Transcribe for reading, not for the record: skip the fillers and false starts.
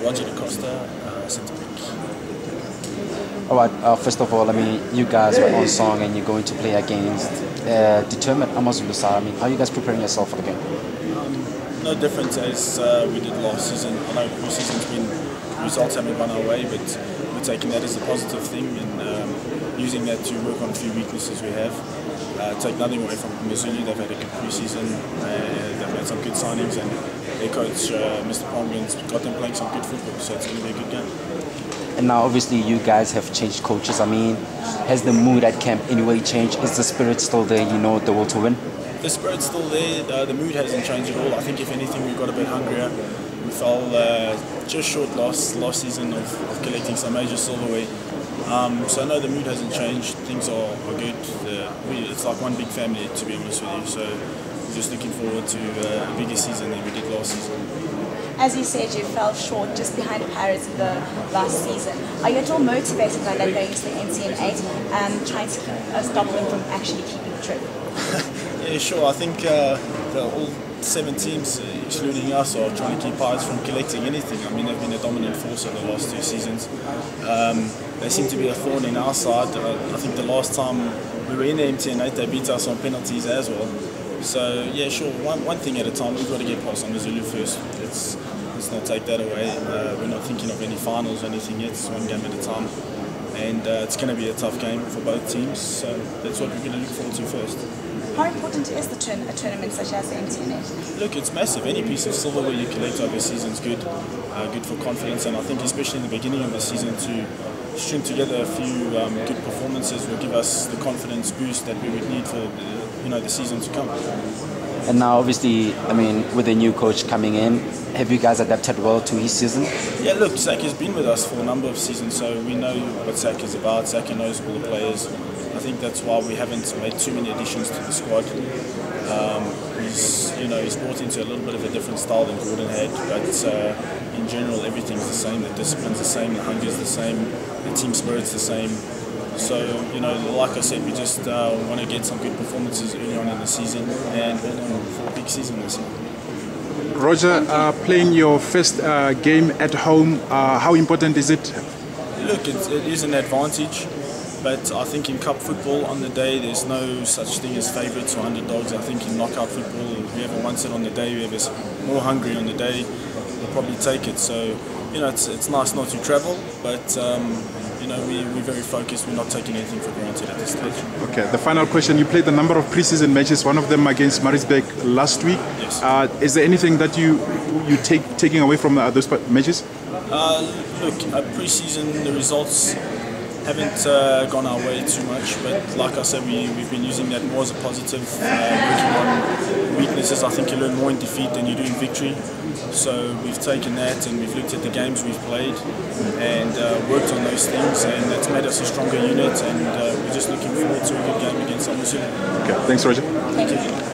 Roger Da Costa, centre back. All right. First of all, you guys are on song and you're going to play against determined Amazulu side. How are you guys preparing yourself for the game? No different as we did last season. I know pre-season's been results haven't gone our way, but we're taking that as a positive thing and using that to work on a few weaknesses we have. Take nothing away from Amazulu. They've had a good pre-season. They've had some good signings, and their coach, Mr. Pongren's got them playing some good football. So it's going to be a good game. And now, obviously, you guys have changed coaches. Has the mood at camp anyway changed? Is the spirit still there? The will to win? The spirit's still there. The mood hasn't changed at all. I think, if anything, we got a bit hungrier. We fell just short last season of collecting some major silverware. So no, the mood hasn't changed. Things are good. It's like one big family, to be honest with you. So we're just looking forward to a bigger season than we did last season. As you said, you fell short just behind Paris in the last season. Are you at all motivated by that going into the NCN8 and trying to stop them from actually keeping the trip? Yeah, sure. I think all 7 teams, excluding us, are trying to keep Pirates from collecting anything. They've been a dominant force over the last 2 seasons. They seem to be a thorn in our side. I think the last time we were in the MTN8, they beat us on penalties as well. So yeah, sure. One thing at a time. We've got to get past Amazulu first. Let's not take that away. We're not thinking of any finals or anything yet. It's one game at a time, and it's going to be a tough game for both teams. So that's what we're going to look forward to first. How important is a tournament such as the MTN8? Look, it's massive. Any piece of silverware you collect over a season is good. Good for confidence, and I think especially in the beginning of the season to string together a few good performances will give us the confidence boost that we would need for the season to come. And now, obviously, with the new coach coming in, have you guys adapted well to his season? Yeah, look, Zach has been with us for a number of seasons, so we know what Zach is about. Zach knows all the players. I think that's why we haven't made too many additions to the squad. He's brought into a little bit of a different style than Gordon had, but in general, everything's the same. The discipline's the same, the hunger's the same, the team spirit's the same. So, like I said, we just want to get some good performances early on in the season and build on for a big season this year. Roger, playing your first game at home, how important is it? Look, it is an advantage, but I think in cup football on the day there's no such thing as favourites or underdogs. I think in knockout football, whoever wants it on the day, whoever's more hungry on the day, will probably take it. So, it's nice not to travel, but we're very focused. We're not taking anything for granted at this stage. Okay, the final question. You played a number of pre-season matches, one of them against Maritzburg last week. Yes. Is there anything that you taking away from those matches? Look, pre-season, the results haven't gone our way too much, but like I said, we've been using that more as a positive, working on weaknesses. I think you learn more in defeat than you do in victory. So we've taken that and we've looked at the games we've played and worked on those things, and that's made us a stronger unit, and we're just looking forward to a good game against Amazulu. Okay, thanks Roger. Thank you.